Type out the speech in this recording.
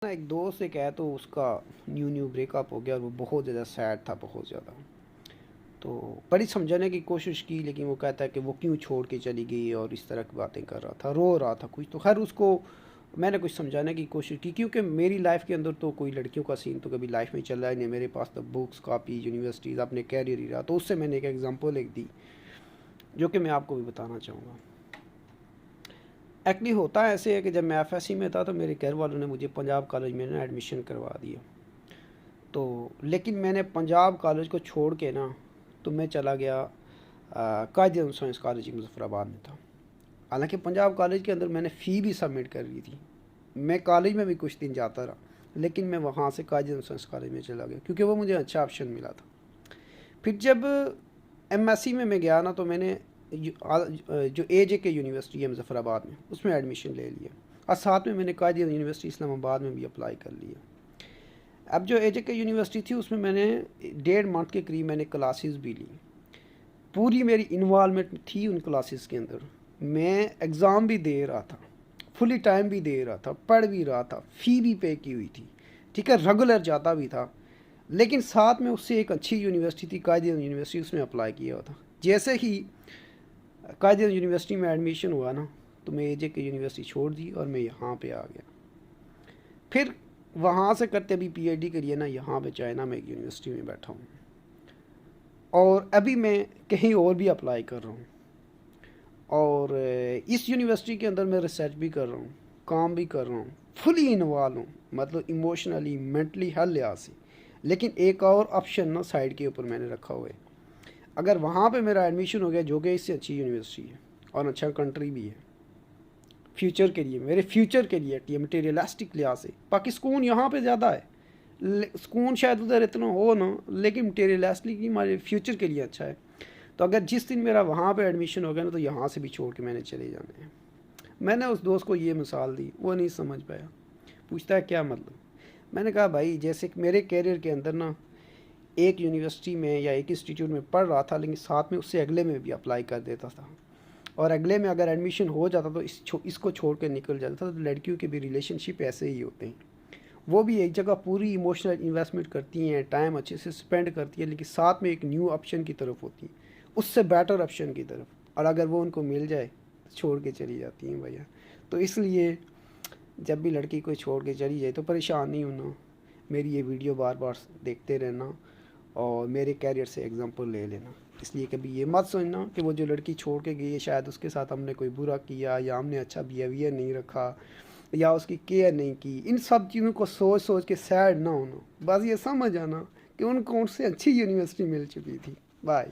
ایک دوست ایک ہے تو اس کا نیو بریک اپ ہو گیا اور وہ بہت زیادہ سیڈ تھا، بہت زیادہ. تو بڑی سمجھانے کی کوشش کی لیکن وہ کہتا ہے کہ وہ کیوں چھوڑ کے چلی گئی اور اس طرح کی باتیں کر رہا تھا، رو رہا تھا کچھ. تو خیر اس کو میں نے کچھ سمجھانے کی کوشش کی کیونکہ میری لائف کے اندر تو کوئی لڑکیوں کا سین تو کبھی لائف میں چل رہا ہی نہیں. میرے پاس تو بکس، کاپی، یونیورسٹیز، اپنے کیریئر ہی رہا. تو اس سے میں نے ایک ایگزامپل ایک دی جو کہ میں آپ کو بھی بتانا چاہوں گا. ایکچولی ہوتا ہے ایسے ہے کہ جب میں ایف ایس سی میں تھا تو میرے گھر والوں نے مجھے پنجاب کالج میں نا ایڈمیشن کروا دیا. تو لیکن میں نے پنجاب کالج کو چھوڑ کے نا تو میں چلا گیا قائد اعظم سائنس کالج مظفر آباد میں تھا. حالانکہ پنجاب کالج کے اندر میں نے فی بھی سبمٹ کر لی تھی. میں کالج میں بھی کچھ دن جاتا رہا لیکن میں وہاں سے قائد اعظم سائنس کالج میں چلا گیا کیونکہ وہ مجھے اچھا آپشن ملا تھا. پھر جب ایم ایس سی میں گیا نا تو میں نے جو اے جے کے یونیورسٹی ہے مظفر آباد میں اس میں ایڈمیشن لے لیا اور ساتھ میں نے قائد اعظم یونیورسٹی اسلام آباد میں بھی اپلائی کر لیا. اب جو اے جے کے یونیورسٹی تھی اس میں نے 1.5 منتھ کے قریب میں نے کلاسز بھی لی. پوری میری انوالومنٹ تھی ان کلاسز کے اندر. میں ایگزام بھی دے رہا تھا، فلی ٹائم بھی دے رہا تھا، پڑھ بھی رہا تھا، فی بھی پے کی ہوئی تھی، ٹھیک ہے، ریگولر جاتا بھی تھا. لیکن ساتھ میں اس سے ایک اچھی یونیورسٹی تھی قائد اعظم یونیورسٹی، اس میں اپلائی کیا ہوا تھا. جیسے ہی قائد اعظم یونیورسٹی میں ایڈمیشن ہوا نا تو میں اے جے کے یونیورسٹی چھوڑ دی اور میں یہاں پہ آ گیا. پھر وہاں سے کرتے ابھی پی ایچ ڈی کے لیے نا یہاں پہ چائنا میں ایک یونیورسٹی میں بیٹھا ہوں اور ابھی میں کہیں اور بھی اپلائی کر رہا ہوں. اور اس یونیورسٹی کے اندر میں ریسرچ بھی کر رہا ہوں، کام بھی کر رہا ہوں، فلی انوالو ہوں، مطلب ایموشنلی مینٹلی ہر لحاظ سے. لیکن ایک اور آپشن نا سائڈ کے اوپر میں نے رکھا ہوا ہے. اگر وہاں پہ میرا ایڈمیشن ہو گیا جو کہ اس سے اچھی یونیورسٹی ہے اور اچھا کنٹری بھی ہے فیوچر کے لیے، میرے فیوچر کے لیے مٹیریلسٹک لحاظ سے، باقی سکون یہاں پہ زیادہ ہے، سکون شاید ادھر اتنا ہو نا لیکن مٹیریلسٹک ہمارے فیوچر کے لیے اچھا ہے. تو اگر جس دن میرا وہاں پہ ایڈمیشن ہو گیا نا تو یہاں سے بھی چھوڑ کے میں نے چلے جانا ہے. میں نے اس دوست کو یہ مثال دی، وہ نہیں سمجھ پایا، پوچھتا ہے کیا مطلب. میں نے کہا بھائی جیسے کہ میرے کیریئر کے اندر نا ایک یونیورسٹی میں یا ایک انسٹیٹیوٹ میں پڑھ رہا تھا لیکن ساتھ میں اس سے اگلے میں بھی اپلائی کر دیتا تھا اور اگلے میں اگر ایڈمیشن ہو جاتا تو اس کو چھوڑ کے نکل جاتا تھا. تو لڑکیوں کے بھی ریلیشن شپ ایسے ہی ہوتے ہیں، وہ بھی ایک جگہ پوری ایموشنل انویسٹمنٹ کرتی ہیں، ٹائم اچھے سے اسپینڈ کرتی ہیں لیکن ساتھ میں ایک نیو آپشن کی طرف ہوتی ہیں، اس سے بیٹر آپشن کی طرف. اور اگر وہ ان کو مل جائے تو چھوڑ کے چلی جاتی ہیں بھیا. تو اس لیے جب بھی لڑکی کوئی چھوڑ کے چلی جائے تو پریشان نہیں ہونا، میری یہ ویڈیو بار بار دیکھتے رہنا اور میرے کیریئر سے ایگزامپل لے لینا. اس لیے کبھی یہ مت سوچنا کہ وہ جو لڑکی چھوڑ کے گئی ہے شاید اس کے ساتھ ہم نے کوئی برا کیا یا ہم نے اچھا بیہیویئر نہیں رکھا یا اس کی کیئر نہیں کی. ان سب چیزوں کو سوچ سوچ کے سیڈ نہ ہونا، بس یہ سمجھ آنا کہ ان کو ان سے اچھی یونیورسٹی مل چکی تھی. بائے.